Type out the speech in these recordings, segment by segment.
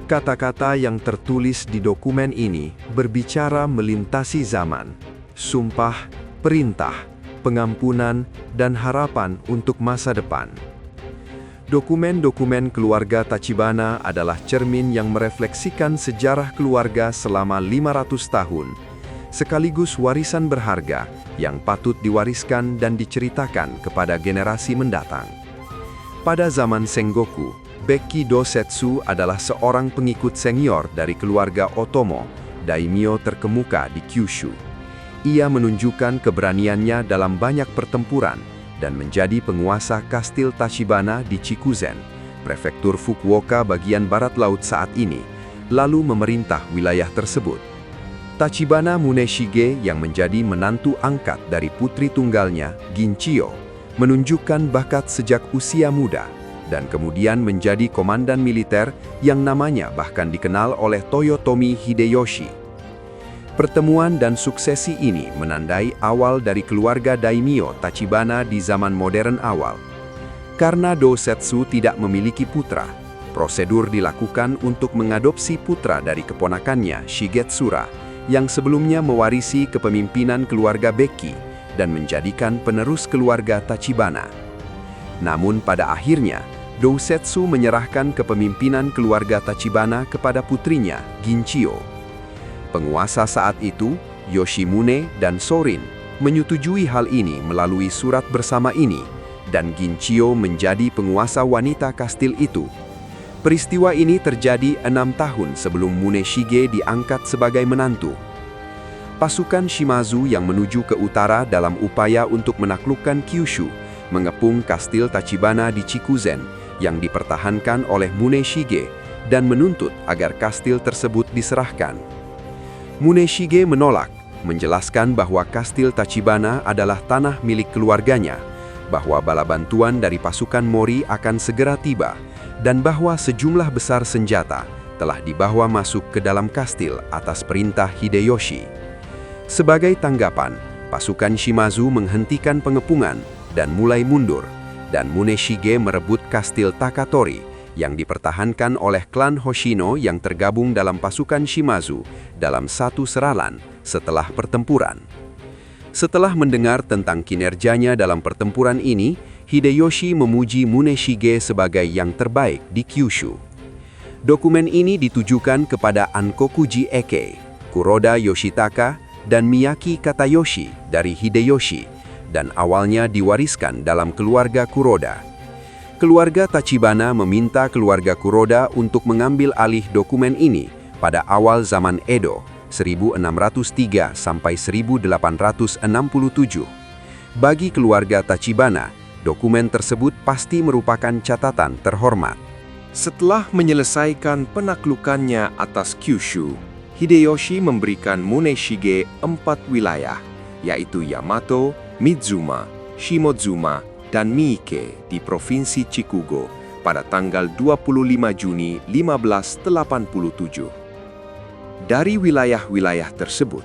Kata-kata yang tertulis di dokumen ini berbicara melintasi zaman, sumpah, perintah, pengampunan, dan harapan untuk masa depan. Dokumen-dokumen keluarga Tachibana adalah cermin yang merefleksikan sejarah keluarga selama 500 tahun, sekaligus warisan berharga yang patut diwariskan dan diceritakan kepada generasi mendatang. Pada zaman Sengoku, Bekki Dosetsu adalah seorang pengikut senior dari keluarga Otomo, daimyo terkemuka di Kyushu. Ia menunjukkan keberaniannya dalam banyak pertempuran dan menjadi penguasa kastil Tachibana di Chikuzen, prefektur Fukuoka bagian barat laut saat ini, lalu memerintah wilayah tersebut. Tachibana Muneshige yang menjadi menantu angkat dari putri tunggalnya, Ginchiyo, menunjukkan bakat sejak usia muda, dan kemudian menjadi komandan militer yang namanya bahkan dikenal oleh Toyotomi Hideyoshi. Pertemuan dan suksesi ini menandai awal dari keluarga daimyo Tachibana di zaman modern awal. Karena Dosetsu tidak memiliki putra, prosedur dilakukan untuk mengadopsi putra dari keponakannya Shigetsura, yang sebelumnya mewarisi kepemimpinan keluarga Bekki dan menjadikan penerus keluarga Tachibana. Namun pada akhirnya, Dosetsu menyerahkan kepemimpinan keluarga Tachibana kepada putrinya, Ginchiyo. Penguasa saat itu, Yoshimune dan Sorin, menyetujui hal ini melalui surat bersama ini, dan Ginchiyo menjadi penguasa wanita kastil itu. Peristiwa ini terjadi 6 tahun sebelum Muneshige diangkat sebagai menantu. Pasukan Shimazu yang menuju ke utara dalam upaya untuk menaklukkan Kyushu, mengepung kastil Tachibana di Chikuzen yang dipertahankan oleh Muneshige dan menuntut agar kastil tersebut diserahkan. Muneshige menolak, menjelaskan bahwa kastil Tachibana adalah tanah milik keluarganya, bahwa bala bantuan dari pasukan Mori akan segera tiba, dan bahwa sejumlah besar senjata telah dibawa masuk ke dalam kastil atas perintah Hideyoshi. Sebagai tanggapan, pasukan Shimazu menghentikan pengepungan dan mulai mundur, dan Muneshige merebut kastil Takatori yang dipertahankan oleh klan Hoshino yang tergabung dalam pasukan Shimazu dalam satu seralan setelah pertempuran. Setelah mendengar tentang kinerjanya dalam pertempuran ini, Hideyoshi memuji Muneshige sebagai yang terbaik di Kyushu. Dokumen ini ditujukan kepada Ankokuji Eke, Kuroda Yoshitaka, dan Miyaki Katayoshi dari Hideyoshi, dan awalnya diwariskan dalam keluarga Kuroda. Keluarga Tachibana meminta keluarga Kuroda untuk mengambil alih dokumen ini pada awal zaman Edo, 1603 sampai 1867. Bagi keluarga Tachibana, dokumen tersebut pasti merupakan catatan terhormat. Setelah menyelesaikan penaklukannya atas Kyushu, Hideyoshi memberikan Muneshige 4 wilayah, yaitu Yamato, Mizuma, Shimozuma, dan Miike di Provinsi Chikugo pada tanggal 25 Juni 1587. Dari wilayah-wilayah tersebut,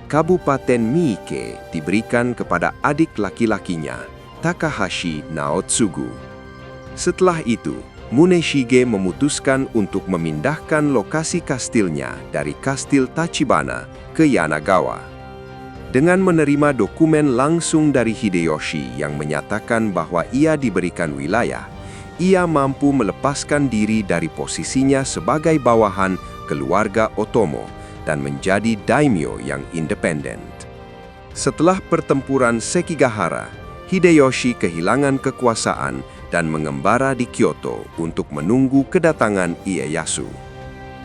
Kabupaten Miike diberikan kepada adik laki-lakinya, Takahashi Naotsugu. Setelah itu, Muneshige memutuskan untuk memindahkan lokasi kastilnya dari kastil Tachibana ke Yanagawa. Dengan menerima dokumen langsung dari Hideyoshi yang menyatakan bahwa ia diberikan wilayah, ia mampu melepaskan diri dari posisinya sebagai bawahan keluarga Otomo dan menjadi daimyo yang independen. Setelah pertempuran Sekigahara, Hideyoshi kehilangan kekuasaan dan mengembara di Kyoto untuk menunggu kedatangan Ieyasu.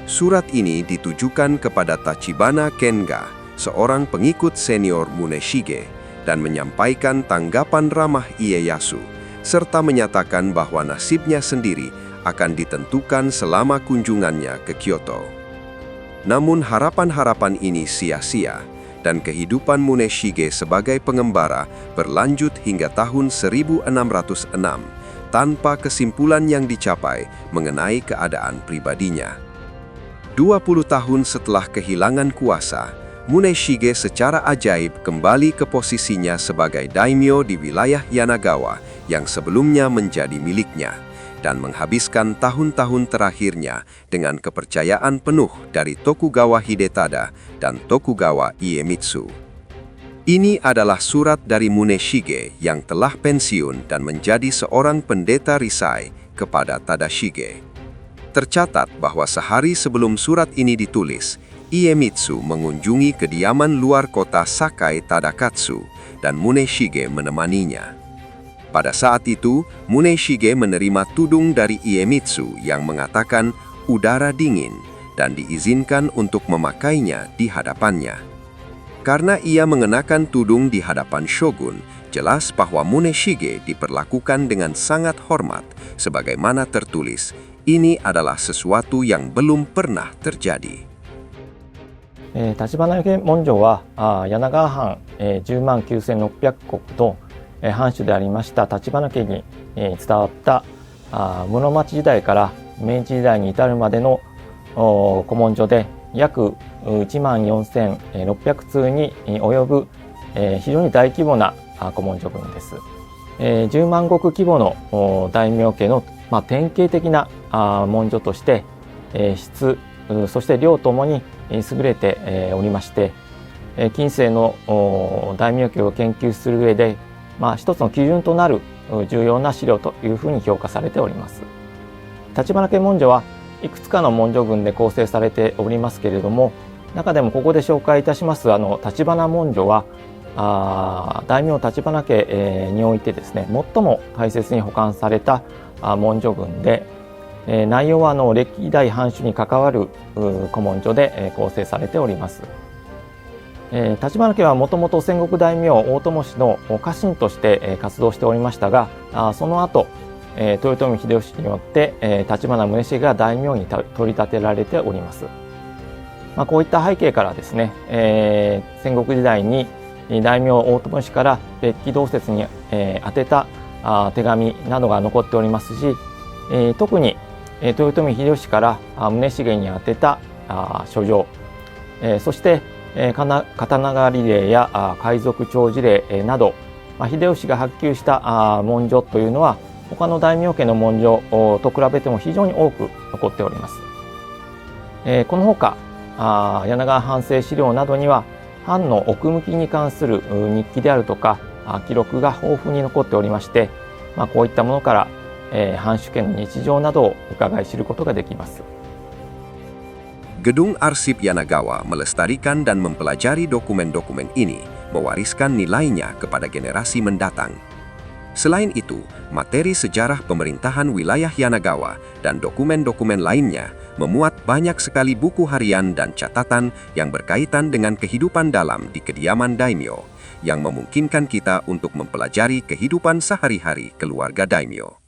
Surat ini ditujukan kepada Tachibana Kenga, seorang pengikut senior Muneshige, dan menyampaikan tanggapan ramah Ieyasu, serta menyatakan bahwa nasibnya sendiri akan ditentukan selama kunjungannya ke Kyoto. Namun harapan-harapan ini sia-sia, dan kehidupan Muneshige sebagai pengembara berlanjut hingga tahun 1606, tanpa kesimpulan yang dicapai mengenai keadaan pribadinya. 20 tahun setelah kehilangan kuasa, Muneshige secara ajaib kembali ke posisinya sebagai daimyo di wilayah Yanagawa yang sebelumnya menjadi miliknya. dan menghabiskan tahun-tahun terakhirnya dengan kepercayaan penuh dari Tokugawa Hidetada dan Tokugawa Iemitsu. Ini adalah surat dari Muneshige yang telah pensiun dan menjadi seorang pendeta risai kepada Tadashige. Tercatat bahwa sehari sebelum surat ini ditulis, Iemitsu mengunjungi kediaman luar kota Sakai Tadakatsu dan Muneshige menemaninya. Pada saat itu, Muneshige menerima tudung dari Iemitsu yang mengatakan udara dingin dan diizinkan untuk memakainya di hadapannya. Karena ia mengenakan tudung di hadapan shogun, jelas bahwa Muneshige diperlakukan dengan sangat hormat, sebagaimana tertulis, ini adalah sesuatu yang belum pernah terjadi. 立花家文書は柳川藩109,600石と藩主でありました立花家に伝わった室町時代から明治時代に至るまでの古文書で約14,600通に及ぶ非常に大規模な古文書群です。10万石規模の大名家の典型的な文書として質そして量ともに優れておりまして、近世の大名家を研究する上で、一つの基準となる重要な資料というふうに評価されております。立花家文書はいくつかの文書群で構成されておりますけれども、中でもここで紹介いたします立花文書は大名立花家においてですね、最も大切に保管された文書群で、内容は歴代藩主に関わる古文書で構成されております。立花家はもともと戦国大名大友氏の家臣として活動しておりましたが、その後豊臣秀吉によって立花宗茂が大名に取り立てられております。こういった背景からですね、戦国時代に大名大友氏から別記同説に宛てた手紙などが残っておりますし、特に豊臣秀吉から宗茂に宛てた書状、そして刀狩り令や海賊長辞令など、秀吉が発給した文書というのは他の大名家の文書と比べても非常に多く残っております。このほか柳川藩政資料などには藩の奥向きに関する日記であるとか記録が豊富に残っておりまして、こういったものから藩主家の日常などを伺い知ることができます。Gedung Arsip Yanagawa melestarikan dan mempelajari dokumen-dokumen ini, mewariskan nilainya kepada generasi mendatang. Selain itu, materi sejarah pemerintahan wilayah Yanagawa dan dokumen-dokumen lainnya memuat banyak sekali buku harian dan catatan yang berkaitan dengan kehidupan dalam di kediaman daimyo, yang memungkinkan kita untuk mempelajari kehidupan sehari-hari keluarga daimyo.